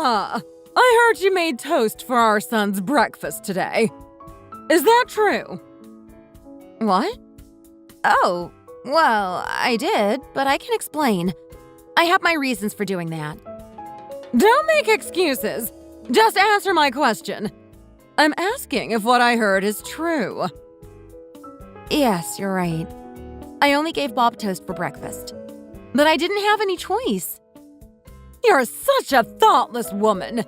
Sarah! I heard you made toast for our son's breakfast today. Is that true? What? Oh, well, I did, but I can explain. I have my reasons for doing that. Don't make excuses. Just answer my question. I'm asking if what I heard is true. Yes, you're right. I only gave Bob toast for breakfast. But I didn't have any choice. You're such a thoughtless woman.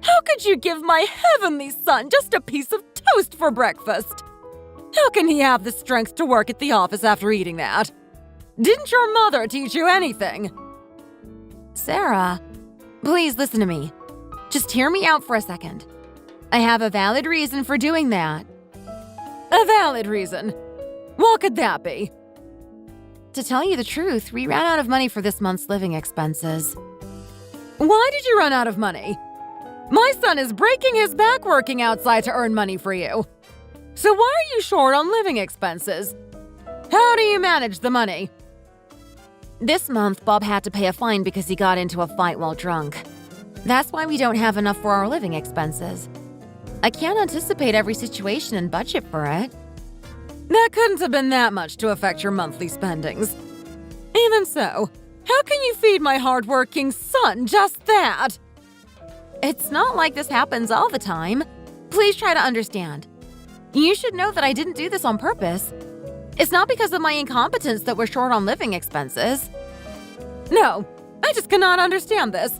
How could you give my heavenly son just a piece of toast for breakfast? How can he have the strength to work at the office after eating that? Didn't your mother teach you anything? Sarah, please listen to me. Just hear me out for a second. I have a valid reason for doing that. A valid reason? What could that be? To tell you the truth, we ran out of money for this month's living expenses. Why did you run out of money? My son is breaking his back working outside to earn money for you. So why are you short on living expenses? How do you manage the money? This month, Bob had to pay a fine because he got into a fight while drunk. That's why we don't have enough for our living expenses. I can't anticipate every situation and budget for it. That couldn't have been that much to affect your monthly spendings. Even so, how can you feed my hardworking son just that? It's not like this happens all the time. Please try to understand. You should know that I didn't do this on purpose. It's not because of my incompetence that we're short on living expenses. No, I just cannot understand this.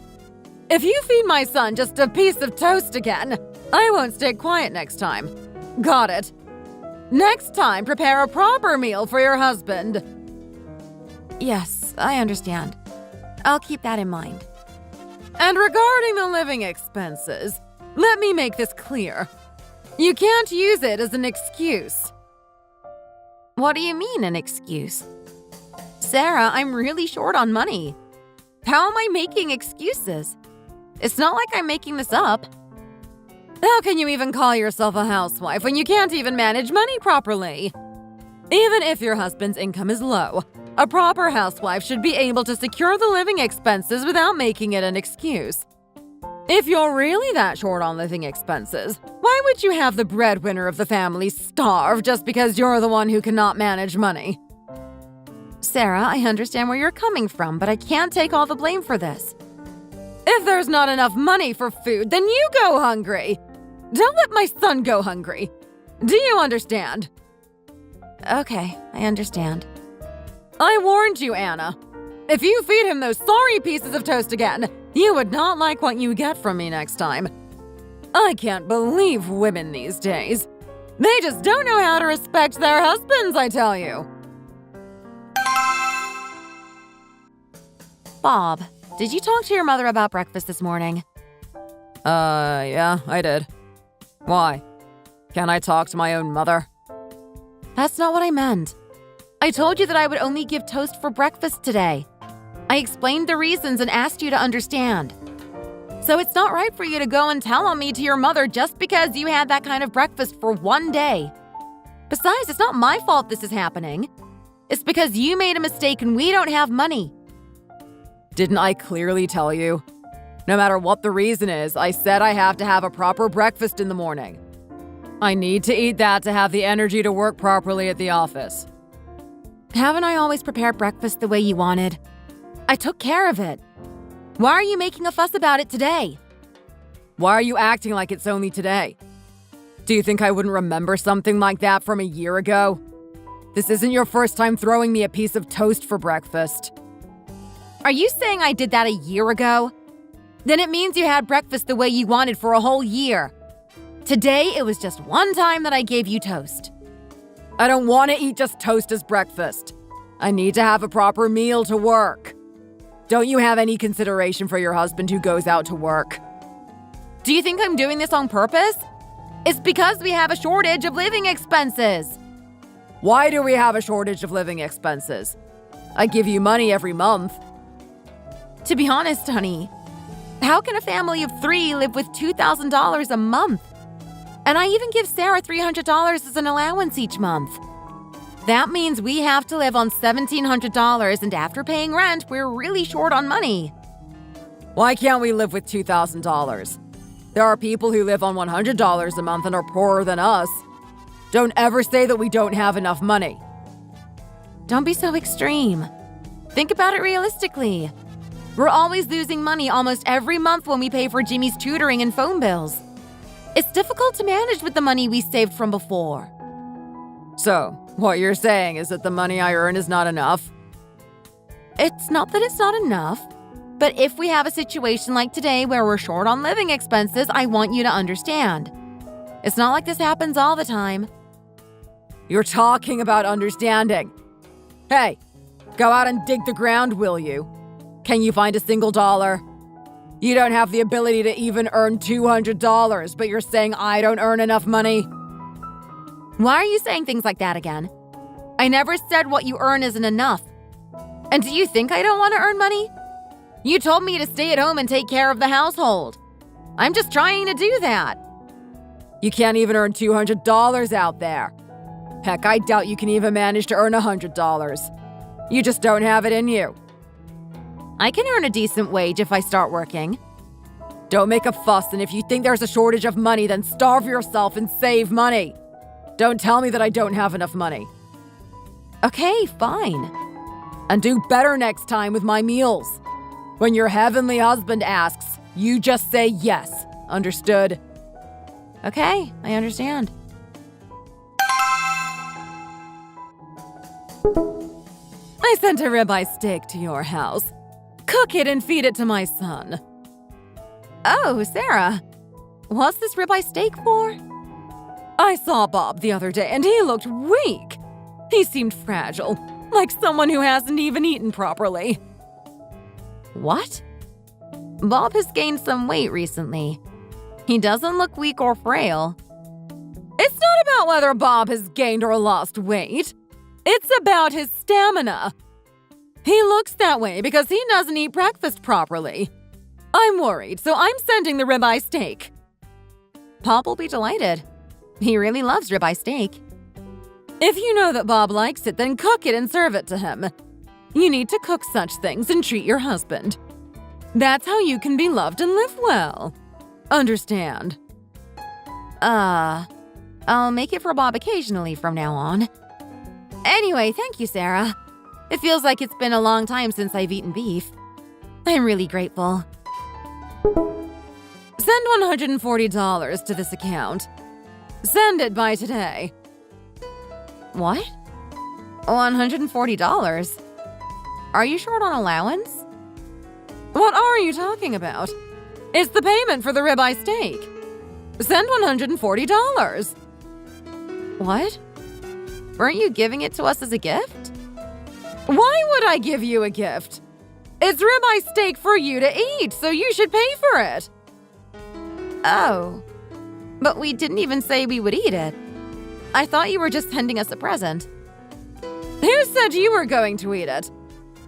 If you feed my son just a piece of toast again, I won't stay quiet next time. Got it. Next time, prepare a proper meal for your husband. Yes, I understand. I'll keep that in mind. And regarding the living expenses, let me make this clear. You can't use it as an excuse. What do you mean, an excuse? Sarah, I'm really short on money. How am I making excuses? It's not like I'm making this up. How can you even call yourself a housewife when you can't even manage money properly? Even if your husband's income is low, a proper housewife should be able to secure the living expenses without making it an excuse. If you're really that short on living expenses, why would you have the breadwinner of the family starve just because you're the one who cannot manage money? Sarah, I understand where you're coming from, but I can't take all the blame for this. If there's not enough money for food, then you go hungry. Don't let my son go hungry. Do you understand? Okay, I understand. I warned you, Anna. If you feed him those sorry pieces of toast again, you would not like what you get from me next time. I can't believe women these days. They just don't know how to respect their husbands, I tell you. Bob, did you talk to your mother about breakfast this morning? Yeah, I did. Why? Can I talk to my own mother? That's not what I meant. I told you that I would only give toast for breakfast today. I explained the reasons and asked you to understand. So it's not right for you to go and tell on me to your mother just because you had that kind of breakfast for one day. Besides, it's not my fault this is happening. It's because you made a mistake and we don't have money. Didn't I clearly tell you? No matter what the reason is, I said I have to have a proper breakfast in the morning. I need to eat that to have the energy to work properly at the office. Haven't I always prepared breakfast the way you wanted? I took care of it. Why are you making a fuss about it today? Why are you acting like it's only today? Do you think I wouldn't remember something like that from a year ago? This isn't your first time throwing me a piece of toast for breakfast. Are you saying I did that a year ago? Then it means you had breakfast the way you wanted for a whole year. Today, it was just one time that I gave you toast. I don't want to eat just toast as breakfast. I need to have a proper meal to work. Don't you have any consideration for your husband who goes out to work? Do you think I'm doing this on purpose? It's because we have a shortage of living expenses. Why do we have a shortage of living expenses? I give you money every month. To be honest, honey, how can a family of 3 live with $2,000 a month? And I even give Sarah $300 as an allowance each month. That means we have to live on $1,700, and after paying rent, we're really short on money. Why can't we live with $2,000? There are people who live on $100 a month and are poorer than us. Don't ever say that we don't have enough money. Don't be so extreme. Think about it realistically. We're always losing money almost every month when we pay for Jimmy's tutoring and phone bills. It's difficult to manage with the money we saved from before. So, what you're saying is that the money I earn is not enough? It's not that it's not enough, but if we have a situation like today where we're short on living expenses, I want you to understand. It's not like this happens all the time. You're talking about understanding. Hey, go out and dig the ground, will you? Can you find a single dollar? You don't have the ability to even earn $200, but you're saying I don't earn enough money? Why are you saying things like that again? I never said what you earn isn't enough. And do you think I don't want to earn money? You told me to stay at home and take care of the household. I'm just trying to do that. You can't even earn $200 out there. Heck, I doubt you can even manage to earn $100. You just don't have it in you. I can earn a decent wage if I start working. Don't make a fuss, and if you think there's a shortage of money, then starve yourself and save money. Don't tell me that I don't have enough money. Okay, fine. And do better next time with my meals. When your heavenly husband asks, you just say yes. Understood? Okay, I understand. I sent a ribeye steak to your house. Cook it and feed it to my son. Oh, Sarah. What's this ribeye steak for? I saw Bob the other day and he looked weak. He seemed fragile, like someone who hasn't even eaten properly. What? Bob has gained some weight recently. He doesn't look weak or frail. It's not about whether Bob has gained or lost weight. It's about his stamina. He looks that way because he doesn't eat breakfast properly. I'm worried, so I'm sending the ribeye steak. Bob will be delighted. He really loves ribeye steak. If you know that Bob likes it, then cook it and serve it to him. You need to cook such things and treat your husband. That's how you can be loved and live well. Understand? I'll make it for Bob occasionally from now on. Anyway, thank you, Sarah. It feels like it's been a long time since I've eaten beef. I'm really grateful. Send $140 to this account. Send it by today. What? $140? Are you short on allowance? What are you talking about? It's the payment for the ribeye steak. Send $140. What? Weren't you giving it to us as a gift? Why would I give you a gift? It's ribeye steak for you to eat, so you should pay for it. Oh, but we didn't even say we would eat it. I thought you were just sending us a present. Who said you were going to eat it?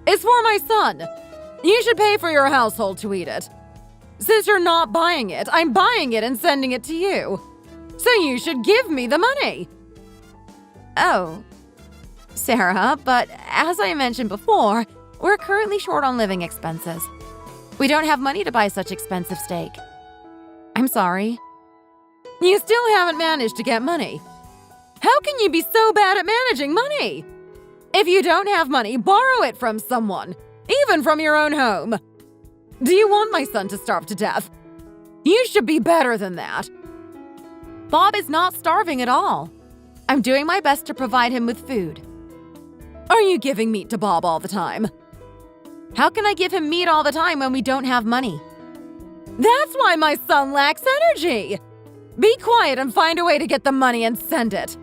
It's for my son. You should pay for your household to eat it. Since you're not buying it, I'm buying it and sending it to you. So you should give me the money. Oh, Sarah, but as I mentioned before, we're currently short on living expenses. We don't have money to buy such expensive steak. I'm sorry. You still haven't managed to get money. How can you be so bad at managing money? If you don't have money, borrow it from someone, even from your own home. Do you want my son to starve to death? You should be better than that. Bob is not starving at all. I'm doing my best to provide him with food. Are you giving meat to Bob all the time? How can I give him meat all the time when we don't have money? That's why my son lacks energy. Be quiet and find a way to get the money and send it.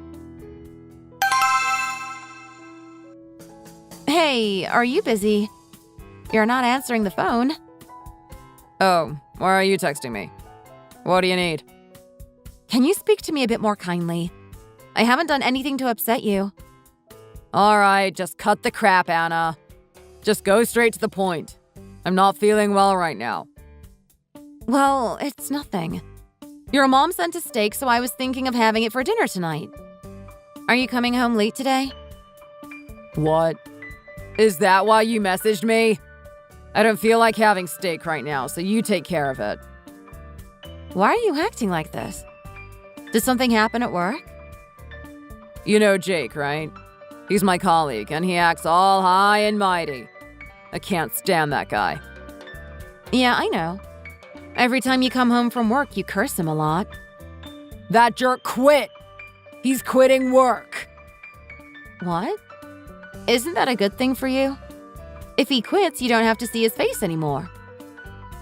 Hey, are you busy? You're not answering the phone. Oh, why are you texting me? What do you need? Can you speak to me a bit more kindly? I haven't done anything to upset you. All right, just cut the crap, Anna. Just go straight to the point. I'm not feeling well right now. Well, it's nothing. Your mom sent a steak, so I was thinking of having it for dinner tonight. Are you coming home late today? What? Is that why you messaged me? I don't feel like having steak right now, so you take care of it. Why are you acting like this? Did something happen at work? You know Jake, right? He's my colleague, and he acts all high and mighty. I can't stand that guy. Yeah, I know. Every time you come home from work, you curse him a lot. That jerk quit! He's quitting work! What? Isn't that a good thing for you? If he quits, you don't have to see his face anymore.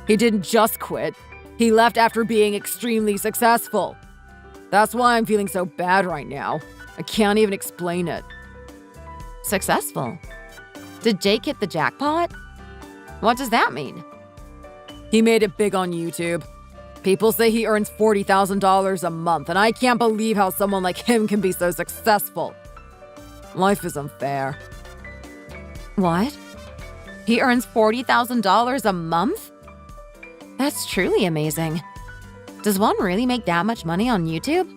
He didn't just quit. He left after being extremely successful. That's why I'm feeling so bad right now. I can't even explain it. Successful? Did Jake hit the jackpot? What does that mean? He made it big on YouTube. People say he earns $40,000 a month, and I can't believe how someone like him can be so successful. Life is unfair. What? He earns $40,000 a month? That's truly amazing. Does one really make that much money on YouTube?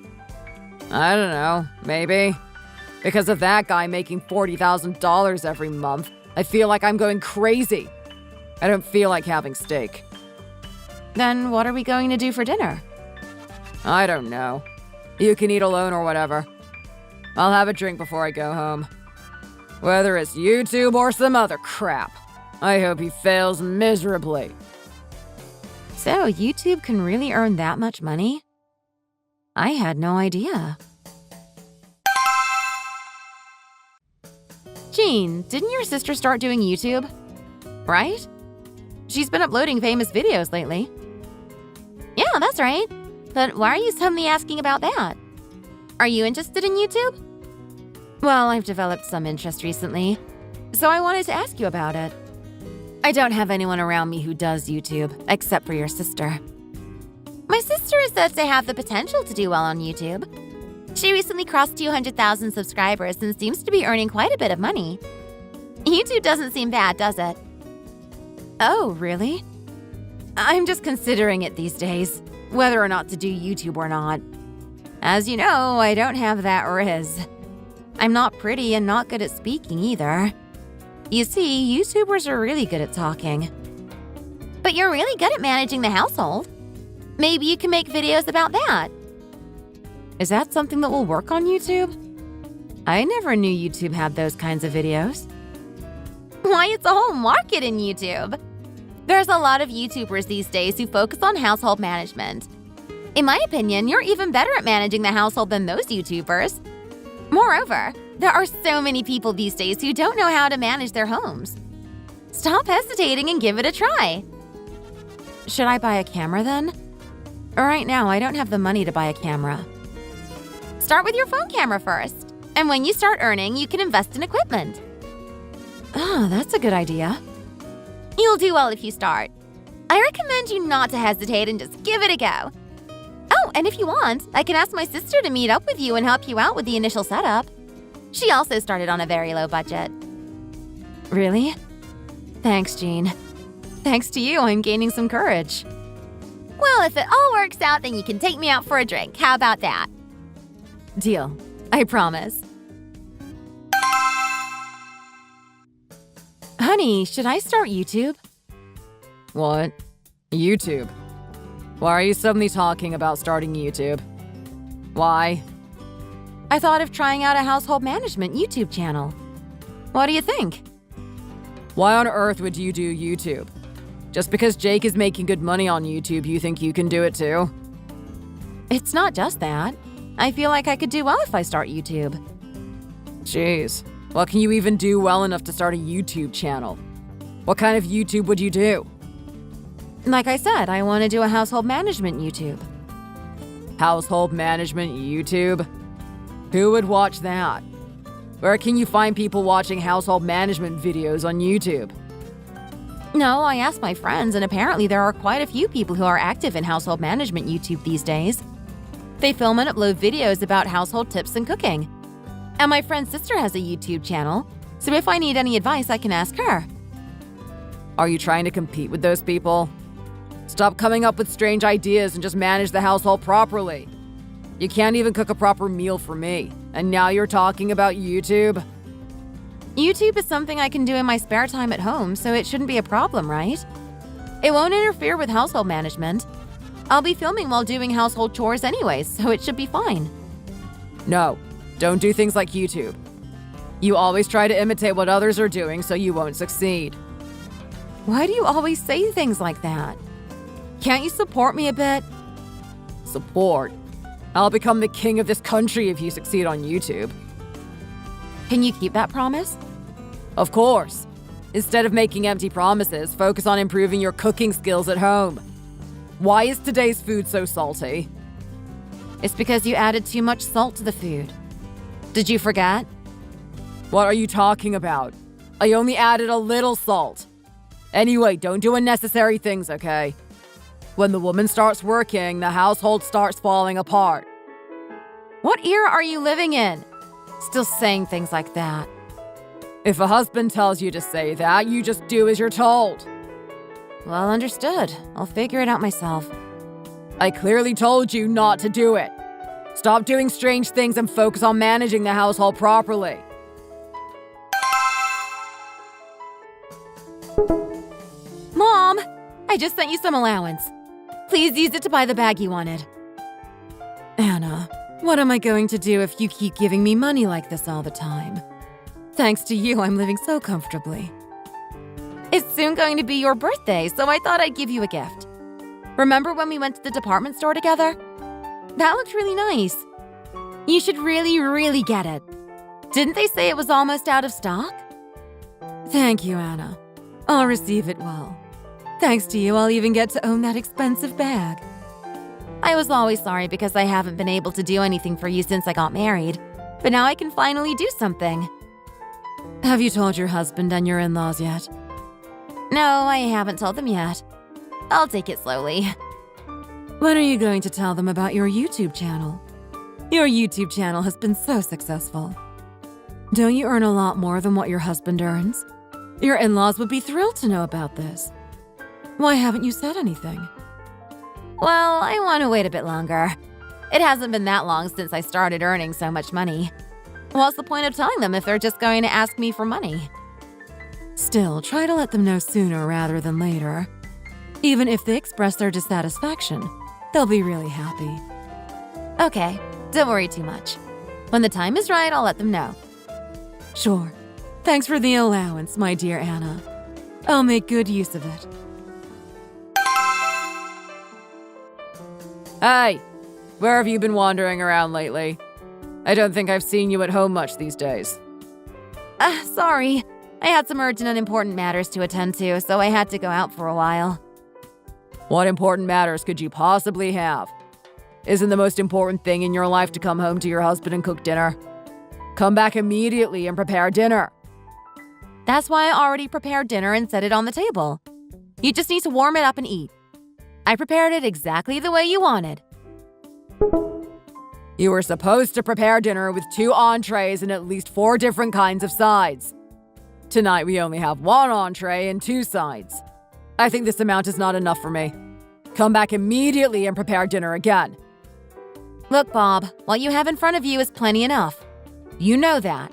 I don't know, maybe. Because of that guy making $40,000 every month, I feel like I'm going crazy. I don't feel like having steak. Then what are we going to do for dinner? I don't know. You can eat alone or whatever. I'll have a drink before I go home. Whether it's YouTube or some other crap. I hope he fails miserably. So YouTube can really earn that much money? I had no idea. Jean, didn't your sister start doing YouTube? Right? She's been uploading famous videos lately. Yeah, that's right. But why are you suddenly asking about that? Are you interested in YouTube? Well, I've developed some interest recently, so I wanted to ask you about it. I don't have anyone around me who does YouTube, except for your sister. My sister is said to have the potential to do well on YouTube. She recently crossed 200,000 subscribers and seems to be earning quite a bit of money. YouTube doesn't seem bad, does it? Oh, really? I'm just considering it these days, whether or not to do YouTube or not. As you know, I don't have that riz. I'm not pretty and not good at speaking either. You see, YouTubers are really good at talking. But you're really good at managing the household. Maybe you can make videos about that. Is that something that will work on YouTube? I never knew YouTube had those kinds of videos. Why, it's a whole market in YouTube. There's a lot of YouTubers these days who focus on household management. In my opinion, you're even better at managing the household than those YouTubers. Moreover, there are so many people these days who don't know how to manage their homes. Stop hesitating and give it a try. Should I buy a camera then? Right now, I don't have the money to buy a camera. Start with your phone camera first. And when you start earning, you can invest in equipment. Oh, that's a good idea. You'll do well if you start. I recommend you not to hesitate and just give it a go. Oh, and if you want, I can ask my sister to meet up with you and help you out with the initial setup. She also started on a very low budget. Really? Thanks, Jean. Thanks to you, I'm gaining some courage. Well, if it all works out, then you can take me out for a drink. How about that? Deal. I promise. Honey, should I start YouTube? What? YouTube? Why are you suddenly talking about starting YouTube? Why? I thought of trying out a household management YouTube channel. What do you think? Why on earth would you do YouTube? Just because Jake is making good money on YouTube, you think you can do it too? It's not just that. I feel like I could do well if I start YouTube. Jeez, what can you even do well enough to start a YouTube channel? What kind of YouTube would you do? Like I said, I want to do a household management YouTube. Household management YouTube? Who would watch that? Where can you find people watching household management videos on YouTube? No, I asked my friends, and apparently there are quite a few people who are active in household management YouTube these days. They film and upload videos about household tips and cooking. And my friend's sister has a YouTube channel, so if I need any advice, I can ask her. Are you trying to compete with those people? Stop coming up with strange ideas and just manage the household properly. You can't even cook a proper meal for me, and now you're talking about YouTube? YouTube is something I can do in my spare time at home, so it shouldn't be a problem, right? It won't interfere with household management. I'll be filming while doing household chores anyways, so it should be fine. No, don't do things like YouTube. You always try to imitate what others are doing so you won't succeed. Why do you always say things like that? Can't you support me a bit? Support? I'll become the king of this country if you succeed on YouTube. Can you keep that promise? Of course. Instead of making empty promises, focus on improving your cooking skills at home. Why is today's food so salty? It's because you added too much salt to the food. Did you forget? What are you talking about? I only added a little salt. Anyway, don't do unnecessary things, okay? When the woman starts working, the household starts falling apart. What era are you living in? Still saying things like that. If a husband tells you to say that, you just do as you're told. Well, understood. I'll figure it out myself. I clearly told you not to do it. Stop doing strange things and focus on managing the household properly. Mom, I just sent you some allowance. Please use it to buy the bag you wanted. Anna, what am I going to do if you keep giving me money like this all the time? Thanks to you, I'm living so comfortably. It's soon going to be your birthday, so I thought I'd give you a gift. Remember when we went to the department store together? That looked really nice. You should really get it. Didn't they say it was almost out of stock? Thank you, Anna. I'll receive it well. Thanks to you, I'll even get to own that expensive bag. I was always sorry because I haven't been able to do anything for you since I got married, but now I can finally do something. Have you told your husband and your in-laws yet? No, I haven't told them yet. I'll take it slowly. When are you going to tell them about your YouTube channel? Your YouTube channel has been so successful. Don't you earn a lot more than what your husband earns? Your in-laws would be thrilled to know about this. Why haven't you said anything? Well, I want to wait a bit longer. It hasn't been that long since I started earning so much money. What's the point of telling them if they're just going to ask me for money? Still, try to let them know sooner rather than later. Even if they express their dissatisfaction, they'll be really happy. Okay, don't worry too much. When the time is right, I'll let them know. Sure. Thanks for the allowance, my dear Anna. I'll make good use of it. Hey, where have you been wandering around lately? I don't think I've seen you at home much these days. Sorry. I had some urgent and important matters to attend to, so I had to go out for a while. What important matters could you possibly have? Isn't the most important thing in your life to come home to your husband and cook dinner? Come back immediately and prepare dinner. That's why I already prepared dinner and set it on the table. You just need to warm it up and eat. I prepared it exactly the way you wanted. You were supposed to prepare dinner with 2 entrees and at least 4 different kinds of sides. Tonight we only have 1 entree and 2 sides. I think this amount is not enough for me. Come back immediately and prepare dinner again. Look, Bob, what you have in front of you is plenty enough. You know that.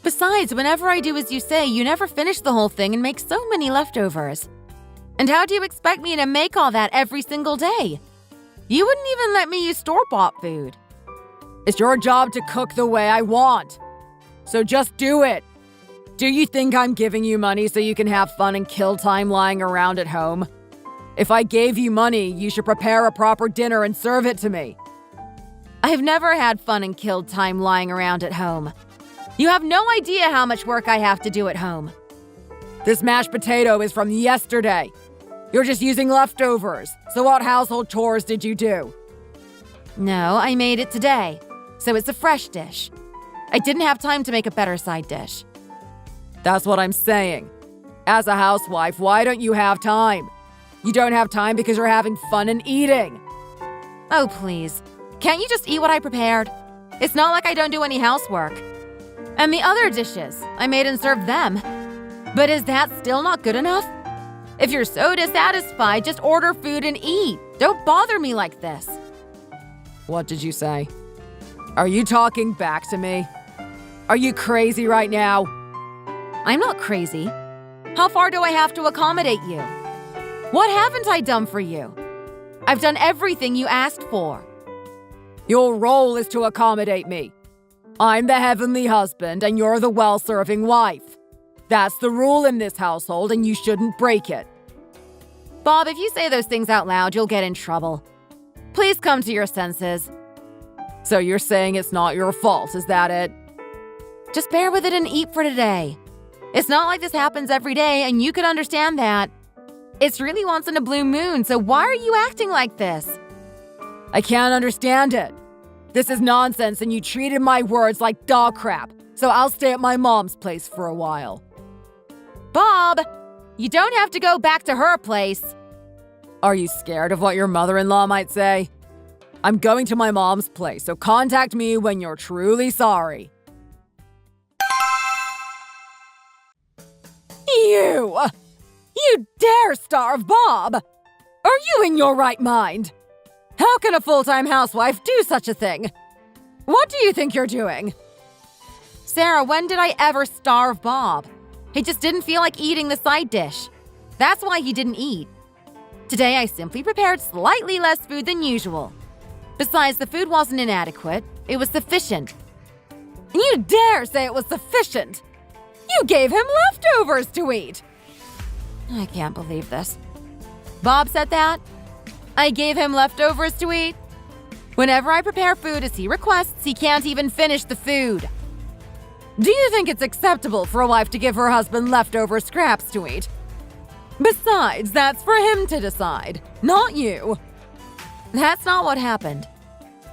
Besides, whenever I do as you say, you never finish the whole thing and make so many leftovers. And how do you expect me to make all that every single day? You wouldn't even let me use store-bought food. It's your job to cook the way I want. So just do it. Do you think I'm giving you money so you can have fun and kill time lying around at home? If I gave you money, you should prepare a proper dinner and serve it to me. I've never had fun and killed time lying around at home. You have no idea how much work I have to do at home. This mashed potato is from yesterday. You're just using leftovers. So what household chores did you do? No, I made it today. So it's a fresh dish. I didn't have time to make a better side dish. That's what I'm saying. As a housewife, why don't you have time? You don't have time because you're having fun and eating. Oh, please. Can't you just eat what I prepared? It's not like I don't do any housework. And the other dishes, I made and served them. But is that still not good enough? If you're so dissatisfied, just order food and eat. Don't bother me like this. What did you say? Are you talking back to me? Are you crazy right now? I'm not crazy. How far do I have to accommodate you? What haven't I done for you? I've done everything you asked for. Your role is to accommodate me. I'm the heavenly husband and you're the well-serving wife. That's the rule in this household and you shouldn't break it. Bob, if you say those things out loud, you'll get in trouble. Please come to your senses. So you're saying it's not your fault, is that it? Just bear with it and eat for today. It's not like this happens every day, and you can understand that. It's really once in a blue moon, so why are you acting like this? I can't understand it. This is nonsense, and you treated my words like dog crap, so I'll stay at my mom's place for a while. Bob, you don't have to go back to her place. Are you scared of what your mother-in-law might say? I'm going to my mom's place, so contact me when you're truly sorry. You dare starve Bob! Are you in your right mind? How can a full-time housewife do such a thing? What do you think you're doing? Sarah, when did I ever starve Bob? He just didn't feel like eating the side dish. That's why he didn't eat. Today, I simply prepared slightly less food than usual. Besides, the food wasn't inadequate. It was sufficient. You dare say it was sufficient? You gave him leftovers to eat! I can't believe this. Bob said that? I gave him leftovers to eat? Whenever I prepare food as he requests, he can't even finish the food. Do you think it's acceptable for a wife to give her husband leftover scraps to eat? Besides, that's for him to decide, not you. That's not what happened.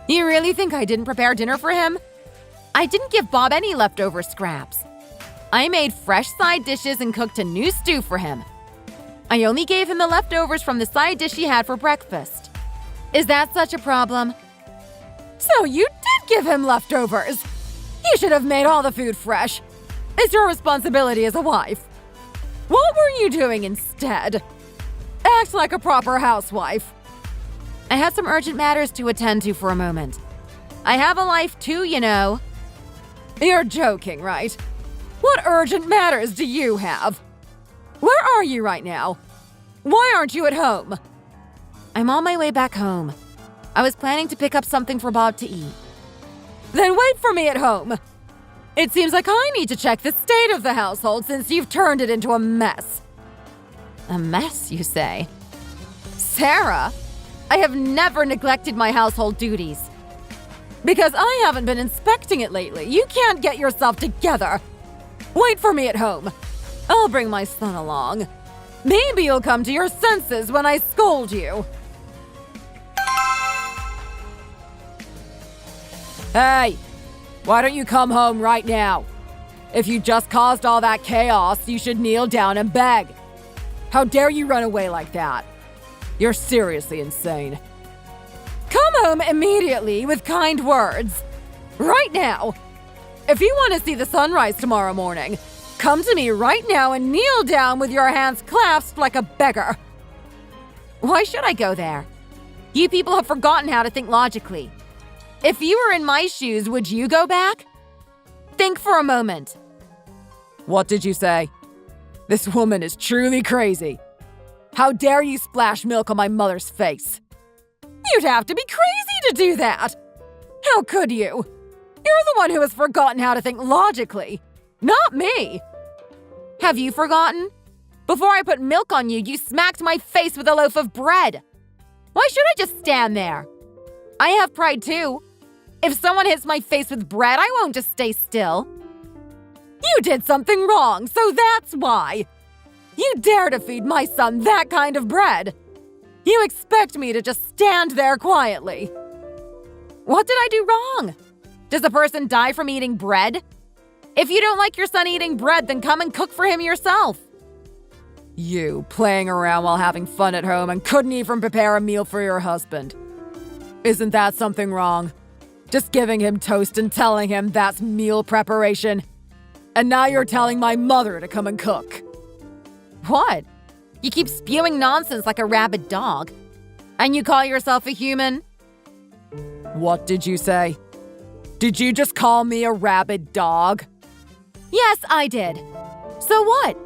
You really think I didn't prepare dinner for him? I didn't give Bob any leftover scraps. I made fresh side dishes and cooked a new stew for him. I only gave him the leftovers from the side dish he had for breakfast. Is that such a problem? So you did give him leftovers! You should have made all the food fresh. It's your responsibility as a wife. What were you doing instead? Act like a proper housewife. I had some urgent matters to attend to for a moment. I have a life too, you know. You're joking, right? What urgent matters do you have? Where are you right now? Why aren't you at home? I'm on my way back home. I was planning to pick up something for Bob to eat. Then wait for me at home. It seems like I need to check the state of the household since you've turned it into a mess. A mess, you say? Sarah, I have never neglected my household duties. Because I haven't been inspecting it lately. You can't get yourself together. Wait for me at home. I'll bring my son along. Maybe you'll come to your senses when I scold you. Hey, why don't you come home right now? If you just caused all that chaos, you should kneel down and beg. How dare you run away like that? You're seriously insane. Come home immediately with kind words. Right now. If you want to see the sunrise tomorrow morning, come to me right now and kneel down with your hands clasped like a beggar. Why should I go there? You people have forgotten how to think logically. If you were in my shoes, would you go back? Think for a moment. What did you say? This woman is truly crazy. How dare you splash milk on my mother's face? You'd have to be crazy to do that. How could you? You're the one who has forgotten how to think logically, not me. Have you forgotten? Before I put milk on you, you smacked my face with a loaf of bread. Why should I just stand there? I have pride too. If someone hits my face with bread, I won't just stay still. You did something wrong, so that's why. You dare to feed my son that kind of bread. You expect me to just stand there quietly. What did I do wrong? Does a person die from eating bread? If you don't like your son eating bread, then come and cook for him yourself. You playing around while having fun at home and couldn't even prepare a meal for your husband. Isn't that something wrong? Just giving him toast and telling him that's meal preparation. And now you're telling my mother to come and cook. What? You keep spewing nonsense like a rabid dog. And you call yourself a human? What did you say? Did you just call me a rabid dog? Yes, I did. So what?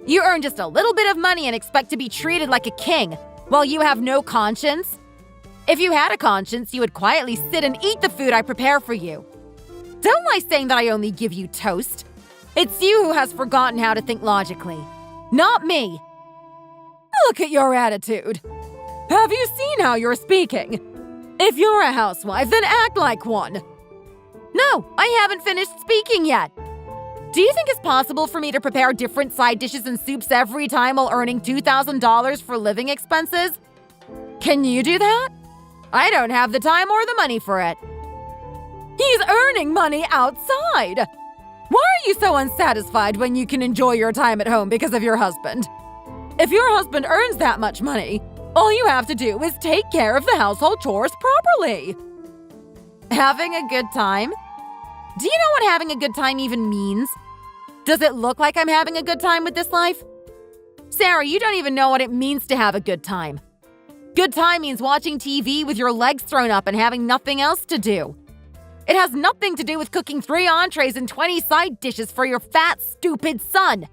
You earn just a little bit of money and expect to be treated like a king, while you have no conscience? If you had a conscience, you would quietly sit and eat the food I prepare for you. Don't lie saying that I only give you toast. It's you who has forgotten how to think logically, not me. Look at your attitude. Have you seen how you're speaking? If you're a housewife, then act like one. No, I haven't finished speaking yet. Do you think it's possible for me to prepare different side dishes and soups every time while earning $2,000 for living expenses? Can you do that? I don't have the time or the money for it. He's earning money outside. Why are you so unsatisfied when you can enjoy your time at home because of your husband? If your husband earns that much money, all you have to do is take care of the household chores properly. Having a good time? Do you know what having a good time even means? Does it look like I'm having a good time with this life? Sarah, you don't even know what it means to have a good time. Good time means watching TV with your legs thrown up and having nothing else to do. It has nothing to do with cooking 3 entrees and 20 side dishes for your fat, stupid son.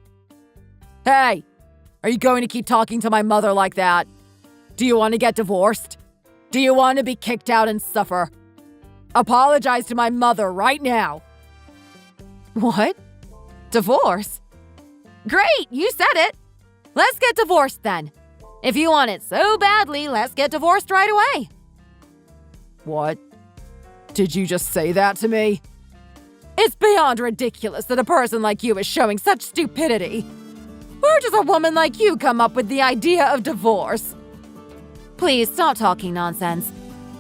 Hey, are you going to keep talking to my mother like that? Do you want to get divorced? Do you want to be kicked out and suffer? Apologize to my mother right now. What? Divorce? Great, you said it. Let's get divorced then. If you want it so badly, let's get divorced right away. What? Did you just say that to me? It's beyond ridiculous that a person like you is showing such stupidity. Where does a woman like you come up with the idea of divorce? Please stop talking nonsense.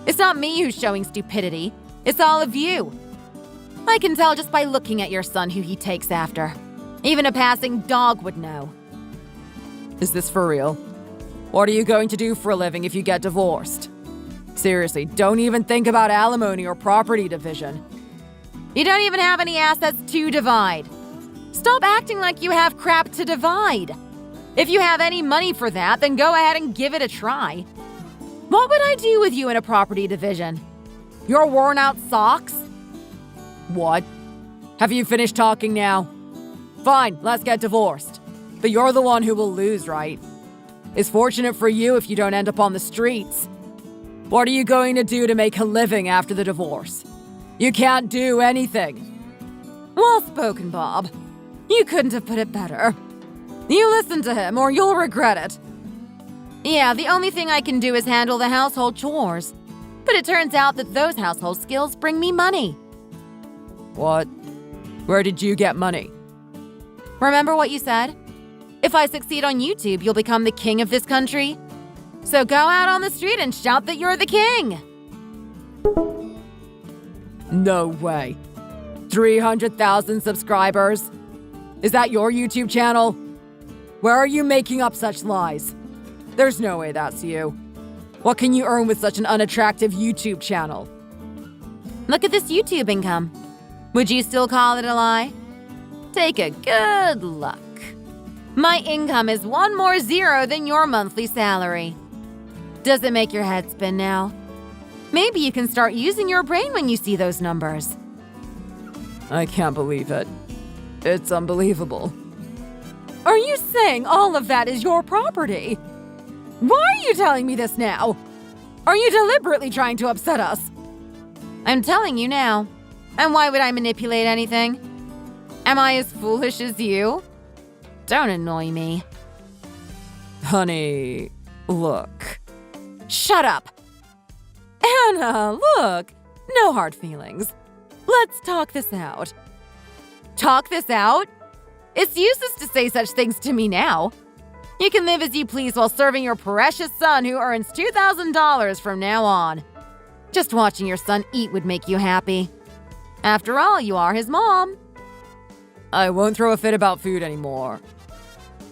It's not me who's showing stupidity. It's all of you. I can tell just by looking at your son who he takes after. Even a passing dog would know. Is this for real? What are you going to do for a living if you get divorced? Seriously, don't even think about alimony or property division. You don't even have any assets to divide. Stop acting like you have crap to divide. If you have any money for that, then go ahead and give it a try. What would I do with you in a property division? Your worn out socks? What? Have you finished talking now? Fine, let's get divorced. But you're the one who will lose, right? It's fortunate for you if you don't end up on the streets. What are you going to do to make a living after the divorce? You can't do anything. Well spoken, Bob. You couldn't have put it better. You listen to him or you'll regret it. Yeah, the only thing I can do is handle the household chores. But it turns out that those household skills bring me money. What? Where did you get money? Remember what you said? If I succeed on YouTube, you'll become the king of this country. So go out on the street and shout that you're the king. No way. 300,000 subscribers? Is that your YouTube channel? Where are you making up such lies? There's no way that's you. What can you earn with such an unattractive YouTube channel? Look at this YouTube income. Would you still call it a lie? Take a good look. My income is 1 more zero than your monthly salary. Does it make your head spin now? Maybe you can start using your brain when you see those numbers. I can't believe it. It's unbelievable. Are you saying all of that is your property? Why are you telling me this now? Are you deliberately trying to upset us? I'm telling you now. And why would I manipulate anything? Am I as foolish as you? Don't annoy me. Honey, look. Shut up! Anna, look. No hard feelings. Let's talk this out. Talk this out? It's useless to say such things to me now. You can live as you please while serving your precious son who earns $2,000 from now on. Just watching your son eat would make you happy. After all, you are his mom. I won't throw a fit about food anymore.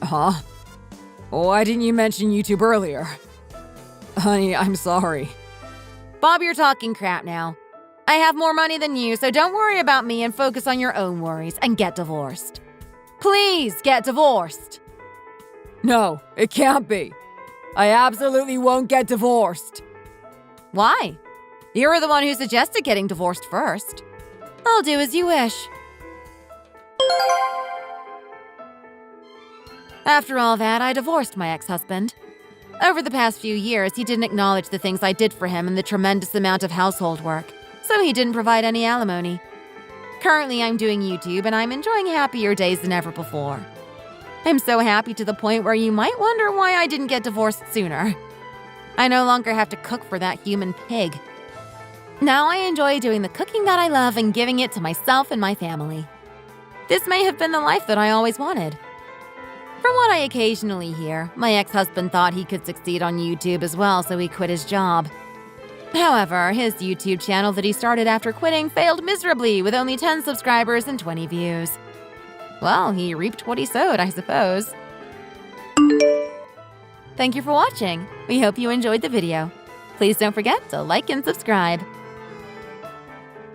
Huh? Why didn't you mention YouTube earlier? Honey, I'm sorry. Bob, you're talking crap now. I have more money than you, so don't worry about me and focus on your own worries and get divorced. Please get divorced. No, it can't be. I absolutely won't get divorced. Why? You were the one who suggested getting divorced first. I'll do as you wish. After all that, I divorced my ex-husband. Over the past few years, he didn't acknowledge the things I did for him and the tremendous amount of household work, so he didn't provide any alimony. Currently, I'm doing YouTube and I'm enjoying happier days than ever before. I'm so happy to the point where you might wonder why I didn't get divorced sooner. I no longer have to cook for that human pig. Now I enjoy doing the cooking that I love and giving it to myself and my family. This may have been the life that I always wanted. From what I occasionally hear, my ex-husband thought he could succeed on YouTube as well, so he quit his job. However, his YouTube channel that he started after quitting failed miserably with only 10 subscribers and 20 views. Well, he reaped what he sowed, I suppose. Thank you for watching. We hope you enjoyed the video. Please don't forget to like and subscribe.